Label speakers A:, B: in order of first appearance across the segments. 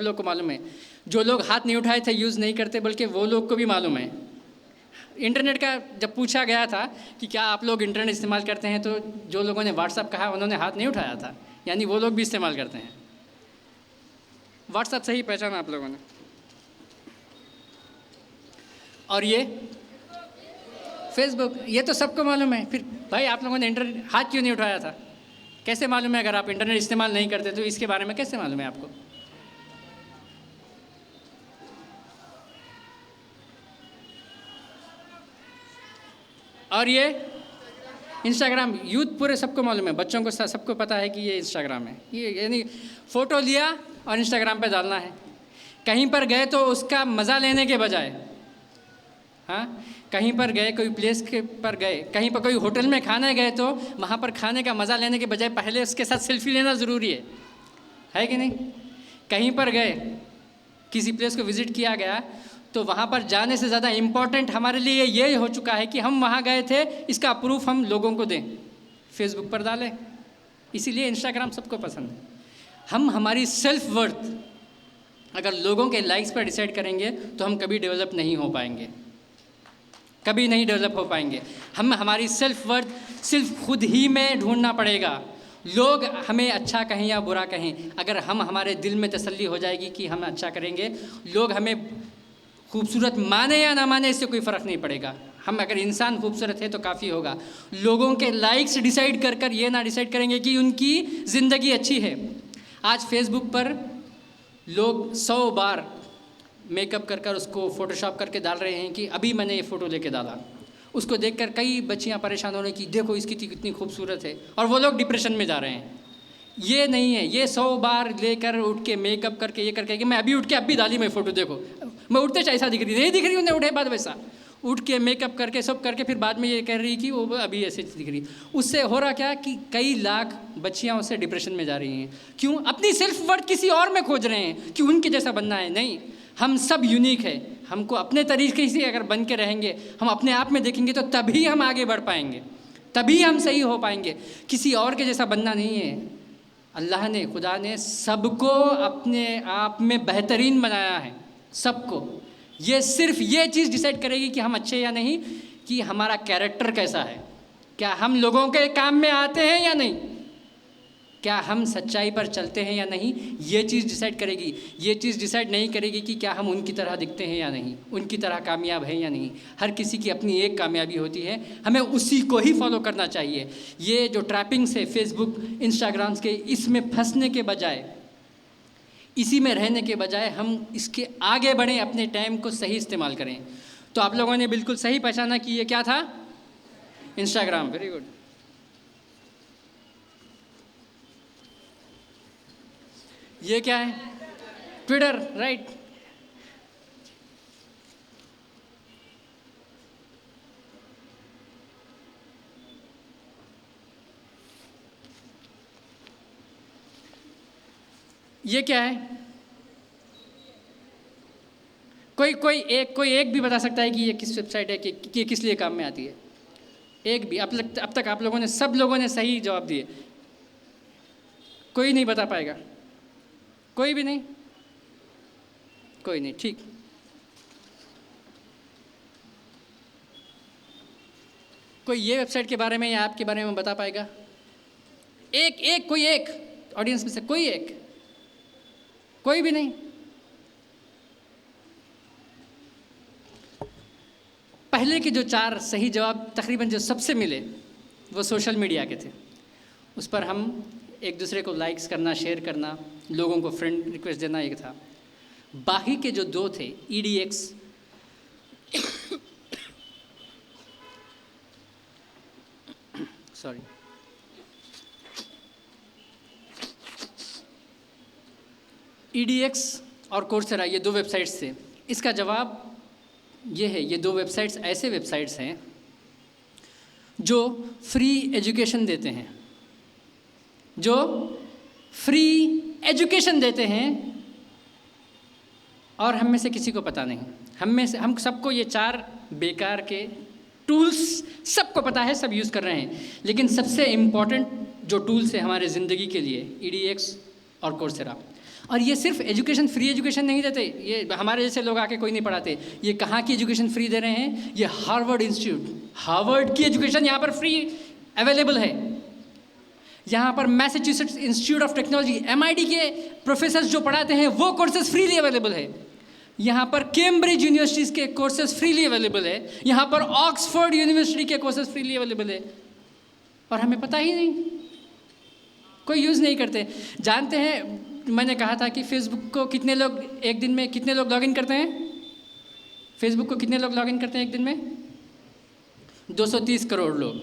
A: लोग को मालूम है। जो लोग हाथ नहीं उठाए थे, यूज़ नहीं करते, बल्कि वो लोग को भी मालूम है। इंटरनेट का जब पूछा गया था कि क्या आप लोग इंटरनेट इस्तेमाल करते हैं, तो जो लोगों ने व्हाट्सअप कहा उन्होंने हाथ नहीं उठाया था, यानी वो लोग भी इस्तेमाल करते हैं। व्हाट्सअप से ही पहचाना आप लोगों ने। और ये फेसबुक, ये तो सबको मालूम है। फिर भाई आप लोगों ने इंटरनेट हाथ क्यों नहीं उठाया था? कैसे मालूम है? अगर आप इंटरनेट इस्तेमाल नहीं करते तो इसके बारे में कैसे मालूम है आपको? और ये इंस्टाग्राम, यूथ पूरे सबको मालूम है, बच्चों को सबको पता है कि ये इंस्टाग्राम है। ये यानी फ़ोटो लिया और इंस्टाग्राम पे डालना है। कहीं पर गए तो उसका मज़ा लेने के बजाय, हाँ, कहीं पर गए, कोई प्लेस के पर गए, कहीं पर कोई होटल में खाने गए तो वहाँ पर खाने का मज़ा लेने के बजाय पहले उसके साथ सेल्फी लेना ज़रूरी है कि नहीं? कहीं पर गए, किसी प्लेस को विज़िट किया गया तो वहाँ पर जाने से ज़्यादा इम्पॉर्टेंट हमारे लिए ये हो चुका है कि हम वहाँ गए थे, इसका प्रूफ हम लोगों को दें, फेसबुक पर डालें। इसीलिए इंस्टाग्राम सबको पसंद है। हम हमारी सेल्फ वर्थ अगर लोगों के लाइक्स पर डिसाइड करेंगे तो हम कभी डेवलप नहीं हो पाएंगे, कभी नहीं डेवलप हो पाएंगे। हम हमारी सेल्फ वर्थ सिर्फ खुद ही में ढूंढना पड़ेगा। लोग हमें अच्छा कहें या बुरा कहें, अगर हम हमारे दिल में तसल्ली हो जाएगी कि हम अच्छा करेंगे, लोग हमें खूबसूरत माने या ना माने इससे कोई फ़र्क नहीं पड़ेगा। हम अगर इंसान खूबसूरत है तो काफ़ी होगा। लोगों के लाइक्स डिसाइड कर कर ये ना डिसाइड करेंगे कि उनकी ज़िंदगी अच्छी है। आज फेसबुक पर लोग 100 बार मेकअप कर कर उसको फ़ोटोशॉप करके डाल रहे हैं कि अभी मैंने ये फ़ोटो लेके डाला। उसको देखकर कई बच्चियां परेशान हो रही कि देखो इसकी कितनी खूबसूरत है, और वो लोग डिप्रेशन में जा रहे हैं। ये नहीं है, ये 100 बार लेकर उठ के मेकअप करके ये करके कि मैं अभी उठ के अभी डाली मैं फ़ोटो, देखो मैं उठते ऐसा दिख रही, नहीं दिख रही, उन्हें उठे बाद वैसा उठ के मेकअप करके सब करके फिर बाद में ये कह रही कि वो अभी ऐसे दिख रही। उससे हो रहा क्या कि कई लाख बच्चियां उससे डिप्रेशन में जा रही हैं। क्यों? अपनी सेल्फ वर्थ किसी और में खोज रहे हैं कि उनके जैसा बनना है। नहीं, हम सब यूनिक है। हमको अपने तरीके से अगर बन के रहेंगे, हम अपने आप में देखेंगे तो तभी हम आगे बढ़ पाएंगे, तभी हम सही हो पाएंगे। किसी और के जैसा बनना नहीं है। अल्लाह ने, खुदा ने सबको अपने आप में बेहतरीन बनाया है, सबको। ये सिर्फ ये चीज़ डिसाइड करेगी कि हम अच्छे या नहीं, कि हमारा कैरेक्टर कैसा है, क्या हम लोगों के काम में आते हैं या नहीं, क्या हम सच्चाई पर चलते हैं या नहीं। ये चीज़ डिसाइड करेगी। ये चीज़ डिसाइड नहीं करेगी कि क्या हम उनकी तरह दिखते हैं या नहीं, उनकी तरह कामयाब हैं या नहीं। हर किसी की अपनी एक कामयाबी होती है, हमें उसी को ही फॉलो करना चाहिए। ये जो ट्रैपिंग्स है फेसबुक इंस्टाग्राम्स के, इसमें फंसने के बजाय, इसी में रहने के बजाय हम इसके आगे बढ़ें, अपने टाइम को सही इस्तेमाल करें। तो आप लोगों ने बिल्कुल सही पहचाना कि ये क्या था, इंस्टाग्राम। Very good. ये क्या है? Twitter, right. ये क्या है? कोई एक भी बता सकता है कि ये किस वेबसाइट है, कि किस लिए काम में आती है? एक भी? अब तक आप लोगों ने, सब लोगों ने सही जवाब दिए। कोई नहीं बता पाएगा? कोई भी नहीं? कोई नहीं, ठीक। कोई ये वेबसाइट के बारे में या ऐप के बारे में बता पाएगा? कोई एक ऑडियंस में से कोई एक? कोई भी नहीं? पहले के जो 4 सही जवाब तकरीबन जो सबसे मिले वो सोशल मीडिया के थे। उस पर हम एक दूसरे को लाइक्स करना, शेयर करना, लोगों को फ्रेंड रिक्वेस्ट देना, एक था। बाकी के जो 2 थे, EDX सॉरी, EDX और कोर्सेरा, ये 2 वेबसाइट्स थे। इसका जवाब ये है, ये 2 वेबसाइट्स ऐसे वेबसाइट्स हैं जो फ्री एजुकेशन देते हैं, जो फ्री एजुकेशन देते हैं, और हम में से किसी को पता नहीं। हम सबको ये 4 बेकार के टूल्स सबको पता है, सब यूज़ कर रहे हैं। लेकिन सबसे इम्पॉर्टेंट जो टूल्स है हमारे ज़िंदगी के लिए, EDX और कोर्सेरा। और ये सिर्फ एजुकेशन, फ्री एजुकेशन नहीं देते, ये हमारे जैसे लोग आके कोई नहीं पढ़ाते। ये कहाँ की एजुकेशन फ्री दे रहे हैं? ये हार्वर्ड इंस्टीट्यूट, हार्वर्ड की एजुकेशन यहाँ पर फ्री अवेलेबल है। यहाँ पर Massachusetts institute of technology, MIT के प्रोफेसर्स जो पढ़ाते हैं वो कोर्सेज फ्रीली अवेलेबल है। यहाँ पर कैम्ब्रिज यूनिवर्सिटीज़ के कोर्सेज फ्रीली अवेलेबल है। यहाँ पर ऑक्सफोर्ड यूनिवर्सिटी के कोर्सेज फ्रीली अवेलेबल है, और हमें पता ही नहीं, कोई यूज़ नहीं करते। जानते हैं, मैंने कहा था कि फेसबुक को कितने लोग एक दिन में, कितने लोग लॉगिन करते हैं? फेसबुक को कितने लोग लॉगिन करते हैं एक दिन में? 230 करोड़ लोग।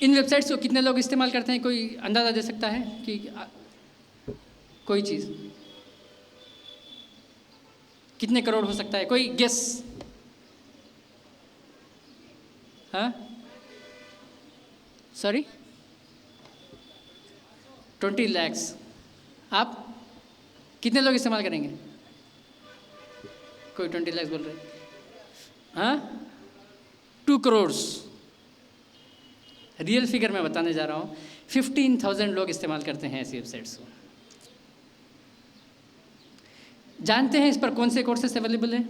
A: इन वेबसाइट्स को कितने लोग इस्तेमाल करते हैं? कोई अंदाज़ा दे सकता है कि कोई चीज़ कितने करोड़ हो सकता है? कोई गेस? हाँ, सॉरी, 20 लाख। आप कितने लोग इस्तेमाल करेंगे? कोई 20 लाख बोल रहे? हाँ, 2 करोड़। रियल फिगर मैं बताने जा रहा हूँ, 15,000 लोग इस्तेमाल करते हैं ऐसी वेबसाइट्स को। जानते हैं इस पर कौन से कोर्सेस अवेलेबल हैं?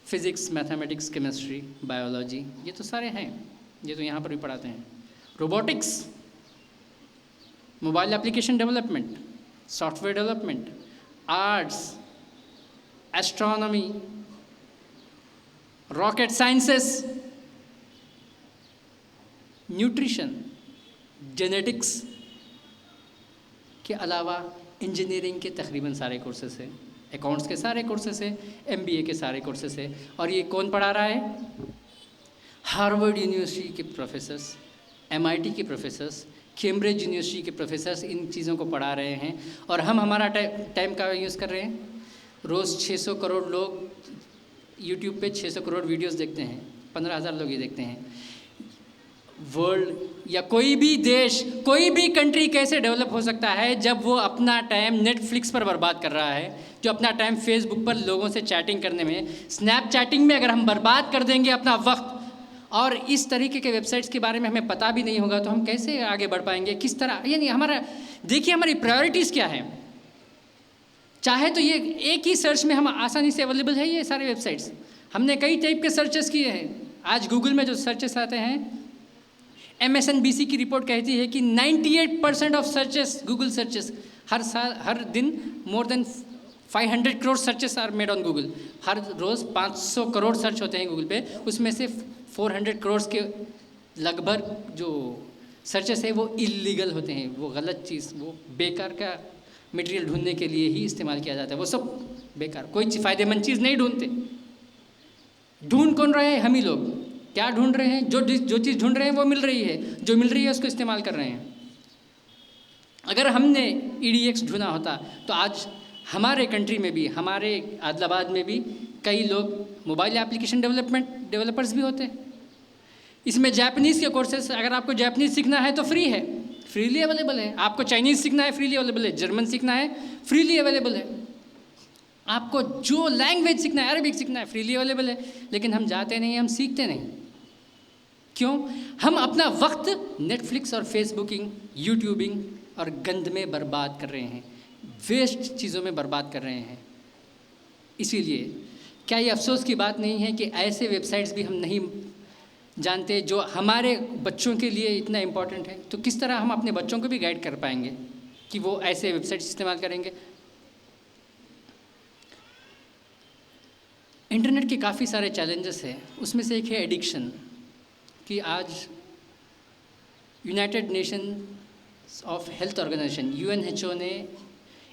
A: फिजिक्स, मैथमेटिक्स, केमिस्ट्री, बायोलॉजी, ये तो सारे हैं, ये तो यहाँ पर भी पढ़ाते हैं। Robotics, mobile application development, software development, arts, astronomy, rocket sciences, nutrition, genetics के अलावा इंजीनियरिंग के तकरीबन सारे कोर्सेस हैं, अकाउंट्स के सारे कोर्सेस हैं, MBA के सारे कोर्सेस हैं। और ये कौन पढ़ा रहा है? हार्वर्ड यूनिवर्सिटी के प्रोफेसर्स, MIT के प्रोफेसर्स, कैम्ब्रिज यूनिवर्सिटी के प्रोफेसर्स इन चीज़ों को पढ़ा रहे हैं। और हम हमारा टाइम का यूज़ कर रहे हैं। रोज़ 600 करोड़ लोग यूट्यूब पे 600 करोड़ वीडियोस देखते हैं, 15,000 लोग ये देखते हैं। वर्ल्ड या कोई भी देश, कोई भी कंट्री कैसे डेवलप हो सकता है जब वो अपना टाइम नेटफ्लिक्स पर बर्बाद कर रहा है, जो अपना टाइम फेसबुक पर लोगों से चैटिंग करने में, स्नैपचैटिंग में अगर हम बर्बाद कर देंगे अपना वक्त, और इस तरीके के वेबसाइट्स के बारे में हमें पता भी नहीं होगा, तो हम कैसे आगे बढ़ पाएंगे? किस तरह, यानी हमारा देखिए हमारी प्रायोरिटीज़ क्या है। चाहे तो ये एक ही सर्च में हम आसानी से अवेलेबल है ये सारे वेबसाइट्स। हमने कई टाइप के सर्चेस किए हैं। आज गूगल में जो सर्चेस आते हैं, MSNBC की रिपोर्ट कहती है कि 98% ऑफ सर्चेस, गूगल सर्चेस, हर साल, हर दिन more than 500 crore searches are made on Google. हर रोज़ 500 करोड़ सर्च होते हैं गूगल पे, उसमें से 400 करोड़ के लगभग जो सर्चेस है वो इलीगल होते हैं, वो गलत चीज़, वो बेकार का मटेरियल ढूंढने के लिए ही इस्तेमाल किया जाता है। वो सब बेकार, कोई फ़ायदेमंद चीज़ नहीं ढूंढते। ढूंढ कौन रहे हैं? हम ही लोग। क्या ढूंढ रहे हैं? जो चीज़ ढूंढ रहे हैं वो मिल रही है, जो मिल रही है उसको इस्तेमाल कर रहे हैं। अगर हमने EDX ढूंढा होता तो आज हमारे कंट्री में भी, हमारे आदिलाबाद में भी कई लोग मोबाइल एप्लीकेशन डेवलपर्स भी होते। इसमें जापानीज़ के कोर्सेस, अगर आपको जापानीज़ सीखना है तो फ्री है, फ्रीली अवेलेबल है। आपको चाइनीज़ सीखना है, फ्रीली अवेलेबल है। जर्मन सीखना है, फ्रीली अवेलेबल है। आपको जो लैंग्वेज सीखना है, अरबिक सीखना है, फ्रीली अवेलेबल है। लेकिन हम जाते नहीं, हम सीखते नहीं। क्यों? हम अपना वक्त नेटफ्लिक्स और फेसबुकिंग, यूट्यूबिंग और गंद में बर्बाद कर रहे हैं, वेस्ट चीज़ों में बर्बाद कर रहे हैं। इसीलिए क्या ये अफसोस की बात नहीं है कि ऐसे वेबसाइट्स भी हम नहीं जानते जो हमारे बच्चों के लिए इतना इम्पोर्टेंट है? तो किस तरह हम अपने बच्चों को भी गाइड कर पाएंगे कि वो ऐसे वेबसाइट्स इस्तेमाल करेंगे? इंटरनेट के काफ़ी सारे चैलेंजेस हैं, उसमें से एक है एडिक्शन। कि आज United Nations of Health Organization UNHO ने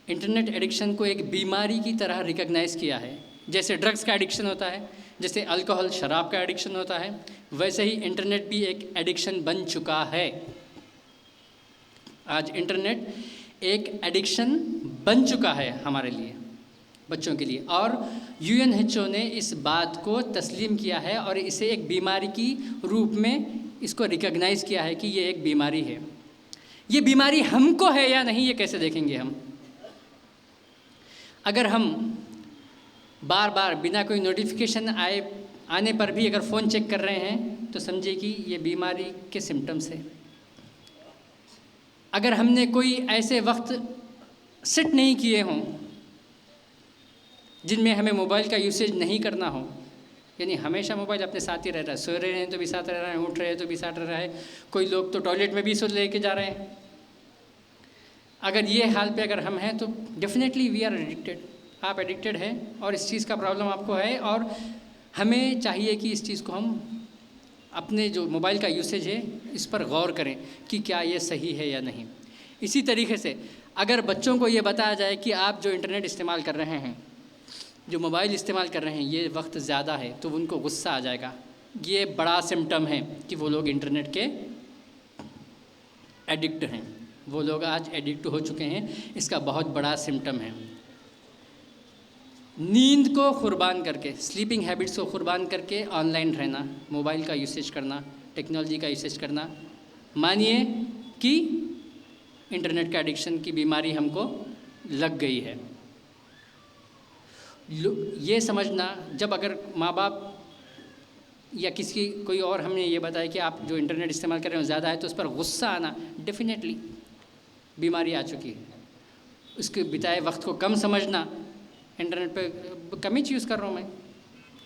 A: इंटरनेट एडिक्शन को एक बीमारी की तरह रिकॉग्नाइज़ किया है। जैसे ड्रग्स का एडिक्शन होता है, जैसे अल्कोहल, शराब का एडिक्शन होता है, वैसे ही इंटरनेट भी एक एडिक्शन बन चुका है। आज इंटरनेट एक एडिक्शन बन चुका है हमारे लिए, बच्चों के लिए। और UNHO ने इस बात को तस्लीम किया है और इसे एक बीमारी की रूप में इसको रिकॉग्नाइज़ किया है कि ये एक बीमारी है। ये बीमारी हमको है या नहीं, ये कैसे देखेंगे हम? अगर हम बार बार बिना कोई नोटिफिकेशन आने पर भी अगर फ़ोन चेक कर रहे हैं तो समझिए कि ये बीमारी के सिम्टम्स है। अगर हमने कोई ऐसे वक्त सेट नहीं किए हों जिनमें हमें मोबाइल का यूसेज नहीं करना हो, यानी हमेशा मोबाइल अपने साथ ही रह रहा है, सो रहे हैं तो भी साथ रह रहा है, उठ रहे हैं तो भी साथ रह रहा है, कोई लोग तो टॉयलेट में भी सो लेके जा रहे हैं। अगर ये हाल पे अगर हम हैं तो डेफिनेटली वी आर एडिक्टेड। आप एडिक्टेड हैं और इस चीज़ का प्रॉब्लम आपको है, और हमें चाहिए कि इस चीज़ को हम अपने जो मोबाइल का यूसेज है इस पर गौर करें कि क्या ये सही है या नहीं। इसी तरीके से अगर बच्चों को ये बताया जाए कि आप जो इंटरनेट इस्तेमाल कर रहे हैं, जो मोबाइल इस्तेमाल कर रहे हैं, ये वक्त ज़्यादा है, तो उनको गुस्सा आ जाएगा। ये बड़ा सिम्टम है कि वो लोग इंटरनेट के एडिक्ट हैं, वो लोग आज एडिक्ट हो चुके हैं, इसका बहुत बड़ा सिम्टम है। नींद को कुर्बान करके, स्लीपिंग हैबिट्स को कुर्बान करके ऑनलाइन रहना, मोबाइल का यूसेज करना, टेक्नोलॉजी का यूसेज करना, मानिए कि इंटरनेट का एडिक्शन की बीमारी हमको लग गई है। ये समझना, जब अगर माँ बाप या किसी कोई और हमने ये बताया कि आप जो इंटरनेट इस्तेमाल कर रहे हो ज़्यादा है, तो उस पर गुस्सा आना, डेफिनेटली बीमारी आ चुकी है। उसके बिताए वक्त को कम समझना, इंटरनेट पे कम ही यूज़ कर रहा हूँ मैं,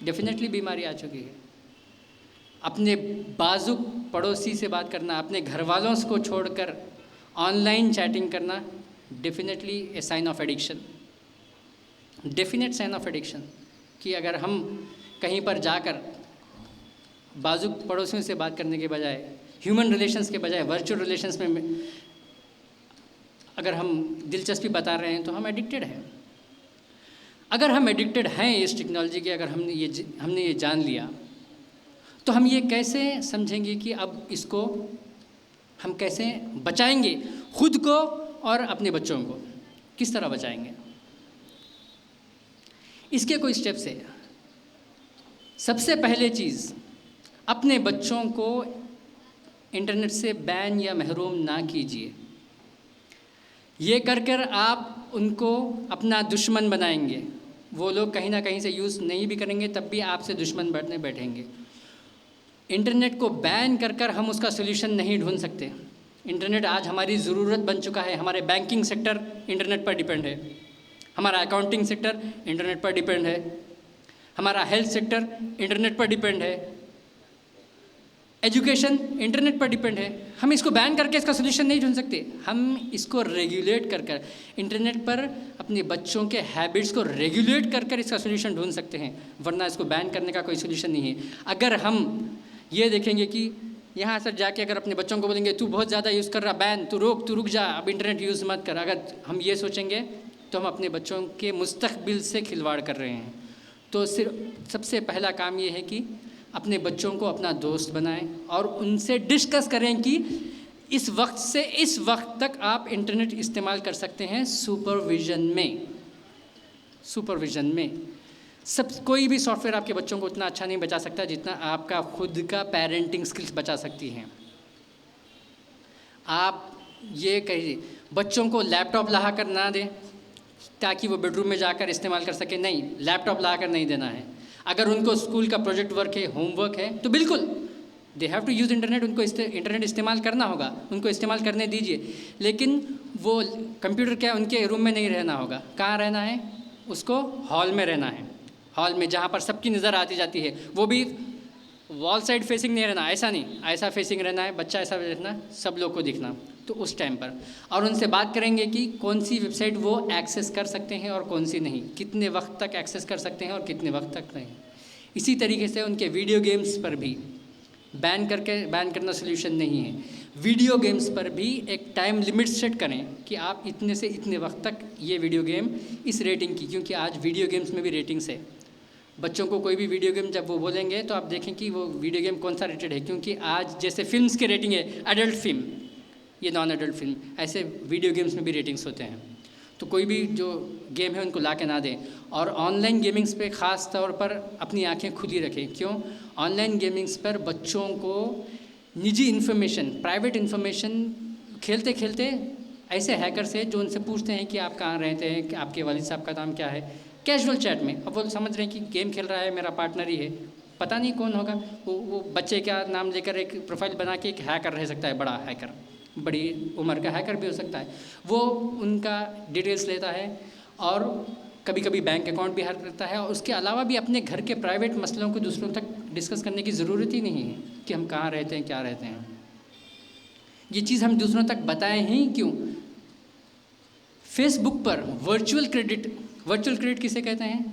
A: डेफिनेटली बीमारी आ चुकी है। अपने बाजुक पड़ोसी से बात करना, अपने घर वालों को छोड़कर ऑनलाइन चैटिंग करना, definitely a sign of addiction, definite sign of addiction. कि अगर हम कहीं पर जाकर बाजुक पड़ोसियों से बात करने के बजाय, ह्यूमन रिलेशंस के बजाय वर्चुअल रिलेशंस में अगर हम दिलचस्पी बता रहे हैं, तो हम एडिक्टेड हैं। अगर हम एडिक्टेड हैं इस टेक्नोलॉजी के, अगर हमने ये जान लिया, तो हम ये कैसे समझेंगे कि अब इसको हम कैसे बचाएंगे, खुद को और अपने बच्चों को किस तरह बचाएंगे। इसके कोई स्टेप्स है। सबसे पहले चीज़, अपने बच्चों को इंटरनेट से बैन या महरूम ना कीजिए। ये कर आप उनको अपना दुश्मन बनाएंगे। वो लोग कहीं ना कहीं से यूज़ नहीं भी करेंगे, तब भी आपसे दुश्मन बनने बैठेंगे। इंटरनेट को बैन कर हम उसका सोल्यूशन नहीं ढूंढ सकते। इंटरनेट आज हमारी ज़रूरत बन चुका है। हमारे बैंकिंग सेक्टर इंटरनेट पर डिपेंड है, हमारा अकाउंटिंग सेक्टर इंटरनेट पर डिपेंड है, हमारा हेल्थ सेक्टर इंटरनेट पर डिपेंड है, एजुकेशन इंटरनेट पर डिपेंड है। हम इसको बैन करके इसका सोल्यूशन नहीं ढूंढ सकते। हम इसको रेगुलेट कर इंटरनेट पर अपने बच्चों के हैबिट्स को रेगुलेट कर इसका सोल्यूशन ढूंढ सकते हैं, वरना इसको बैन करने का कोई सोल्यूशन नहीं है। अगर हम ये देखेंगे कि यहाँ से जाके अगर अपने बच्चों को बोलेंगे तू बहुत ज़्यादा यूज़ कर रहा, बैन, तू रुक जा, अब इंटरनेट यूज़ मत कर, अगर हम ये सोचेंगे तो हम अपने बच्चों के मुस्तकबिल से खिलवाड़ कर रहे हैं। तो सिर्फ सबसे पहला काम ये है कि अपने बच्चों को अपना दोस्त बनाएं और उनसे डिस्कस करें कि इस वक्त से इस वक्त तक आप इंटरनेट इस्तेमाल कर सकते हैं सुपरविज़न में। कोई भी सॉफ्टवेयर आपके बच्चों को उतना अच्छा नहीं बचा सकता जितना आपका खुद का पेरेंटिंग स्किल्स बचा सकती हैं। आप ये कहिए, बच्चों को लैपटॉप ला कर ना दें ताकि वो बेडरूम में जाकर इस्तेमाल कर सके, नहीं, लैपटॉप ला कर नहीं देना है। अगर उनको स्कूल का प्रोजेक्ट वर्क है, होमवर्क है, तो बिल्कुल they have to use internet, उनको इंटरनेट इस्तेमाल करना होगा, उनको इस्तेमाल करने दीजिए। लेकिन वो कंप्यूटर क्या उनके रूम में नहीं रहना होगा, कहाँ रहना है, उसको हॉल में रहना है। हॉल में जहाँ पर सबकी नज़र आती जाती है, वो भी वॉल साइड फेसिंग नहीं रहना, ऐसा नहीं, ऐसा फेसिंग रहना है, बच्चा ऐसा रहना, सब लोग को दिखना। तो उस टाइम पर और उनसे बात करेंगे कि कौन सी वेबसाइट वो एक्सेस कर सकते हैं और कौन सी नहीं, कितने वक्त तक एक्सेस कर सकते हैं और कितने वक्त तक नहीं। इसी तरीके से उनके वीडियो गेम्स पर भी बैन करना सोल्यूशन नहीं है। वीडियो गेम्स पर भी एक टाइम लिमिट सेट करें कि आप इतने से इतने वक्त तक ये वीडियो गेम इस रेटिंग की, क्योंकि आज वीडियो गेम्स में भी रेटिंग्स है। बच्चों को कोई भी वीडियो गेम जब वो बोलेंगे तो आप देखें कि वो वीडियो गेम कौन सा रेटेड है, क्योंकि आज जैसे फिल्म्स की रेटिंग है, एडल्ट फिल्म, ये नॉन एडल्ट फिल्म, ऐसे वीडियो गेम्स में भी रेटिंग्स होते हैं। तो कोई भी जो गेम है उनको ला के ना दें। और ऑनलाइन गेमिंग्स पे ख़ास तौर पर अपनी आंखें खुली रखें। क्यों? ऑनलाइन गेमिंग्स पर बच्चों को निजी इन्फॉर्मेशन, प्राइवेट इन्फॉर्मेशन खेलते खेलते ऐसे हैकर्स हैं जो उनसे पूछते हैं कि आप कहाँ रहते हैं, कि आपके वालिद साहब का नाम क्या है, कैजुअल चैट में। अब वो समझ रहे हैं कि गेम खेल रहा है, मेरा पार्टनर ही है, पता नहीं कौन होगा। वो बच्चे का नाम लेकर एक प्रोफाइल बना के एक हैकर रह सकता है, बड़ा हैकर, बड़ी उम्र का हैकर भी हो सकता है, वो उनका डिटेल्स लेता है और कभी कभी बैंक अकाउंट भी हैक करता है। और उसके अलावा भी अपने घर के प्राइवेट मसलों को दूसरों तक डिस्कस करने की ज़रूरत ही नहीं है कि हम कहाँ रहते हैं, क्या रहते हैं। ये चीज़ हम दूसरों तक बताएं ही क्यों। फेसबुक पर वर्चुअल क्रेडिट किसे कहते हैं?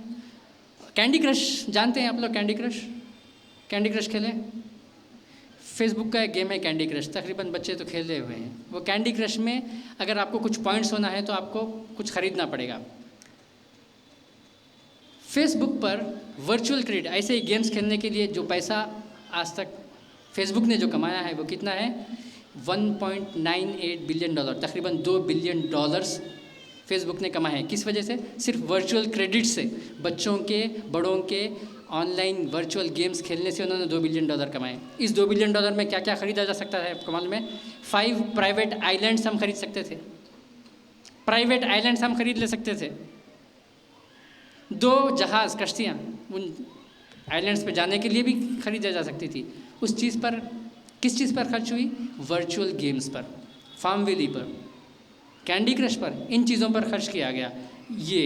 A: कैंडी क्रश जानते हैं आप लोग? कैंडी क्रश खेलें? फेसबुक का एक गेम है कैंडी क्रश, तकरीबन बच्चे तो खेले हुए हैं। वो कैंडी क्रश में अगर आपको कुछ पॉइंट्स होना है तो आपको कुछ ख़रीदना पड़ेगा। फेसबुक पर वर्चुअल क्रेडिट, ऐसे ही गेम्स खेलने के लिए जो पैसा आज तक फेसबुक ने जो कमाया है वो कितना है? 1.98 बिलियन डॉलर, तकरीबन $2 बिलियन फेसबुक ने कमाए हैं। किस वजह से? सिर्फ वर्चुअल क्रेडिट से, बच्चों के, बड़ों के ऑनलाइन वर्चुअल गेम्स खेलने से उन्होंने $2 बिलियन कमाए। इस $2 बिलियन में क्या क्या ख़रीदा जा सकता है आपको मालूम है? 5 प्राइवेट आइलैंड्स हम खरीद सकते थे। प्राइवेट आइलैंड्स हम खरीद ले सकते थे। 2 जहाज़, कश्तियाँ उन आइलैंड्स पे जाने के लिए भी खरीदा जा सकती थी। उस चीज़ पर, किस चीज़ पर खर्च हुई? वर्चुअल गेम्स पर, फार्मवेली पर, कैंडी क्रश पर, इन चीज़ों पर खर्च किया गया। ये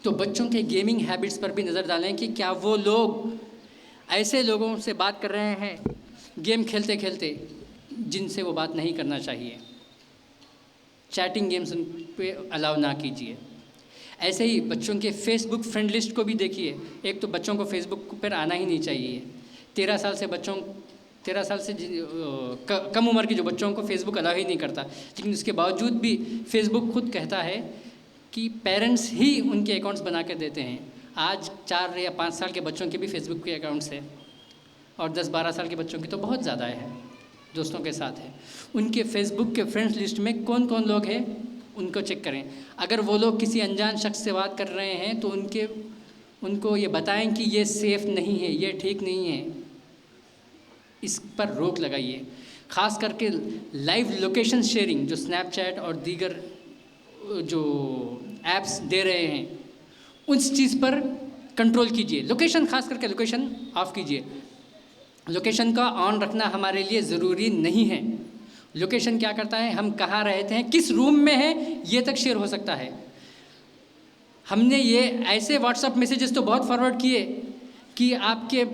A: तो बच्चों के गेमिंग हैबिट्स पर भी नज़र डालें कि क्या वो लोग ऐसे लोगों से बात कर रहे हैं गेम खेलते खेलते जिनसे वो बात नहीं करना चाहिए। चैटिंग गेम्स उन पे अलाउ ना कीजिए। ऐसे ही बच्चों के फेसबुक फ्रेंड लिस्ट को भी देखिए। एक तो बच्चों को फेसबुक पर आना ही नहीं चाहिए। 13 साल से कम उम्र के जो बच्चों को फेसबुक अलाउ ही नहीं करता, लेकिन उसके बावजूद भी फेसबुक खुद कहता है कि पेरेंट्स ही उनके अकाउंट्स बना कर देते हैं। आज 4 या 5 साल के बच्चों के भी फेसबुक के अकाउंट्स हैं और 10-12 साल के बच्चों की तो बहुत ज़्यादा है, दोस्तों के साथ है। उनके फेसबुक के फ्रेंड्स लिस्ट में कौन कौन लोग हैं उनको चेक करें। अगर वो लोग किसी अनजान शख्स से बात कर रहे हैं तो उनको ये बताएं कि ये सेफ़ नहीं है, ये ठीक नहीं है, इस पर रोक लगाइए। ख़ास करके लाइव लोकेशन शेयरिंग जो स्नैपचैट और दीगर जो ऐप्स दे रहे हैं, उस चीज़ पर कंट्रोल कीजिए। लोकेशन, ख़ास करके लोकेशन ऑफ कीजिए। लोकेशन का ऑन रखना हमारे लिए ज़रूरी नहीं है। लोकेशन क्या करता है? हम कहाँ रहते हैं, किस रूम में हैं, ये तक शेयर हो सकता है। हमने ये ऐसे व्हाट्सएप मैसेजेस तो बहुत फॉरवर्ड किए कि आपके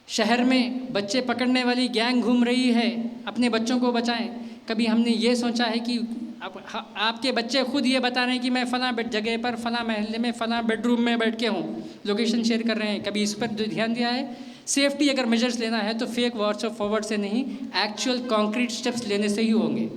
A: शहर में बच्चे पकड़ने वाली गैंग घूम रही है, अपने बच्चों को बचाएं। कभी हमने ये सोचा है कि आपके बच्चे खुद ये बता रहे हैं कि मैं फ़लाँ जगह पर, फ़लाँ महल्ले में, फ़लाँ बेडरूम में बैठ के हूँ, लोकेशन शेयर कर रहे हैं। कभी इस पर ध्यान दिया है? सेफ्टी अगर मेजर्स लेना है तो फेक व्हाट्सएप फॉरवर्ड से नहीं, एक्चुअल कॉन्क्रीट स्टेप्स लेने से ही होंगे।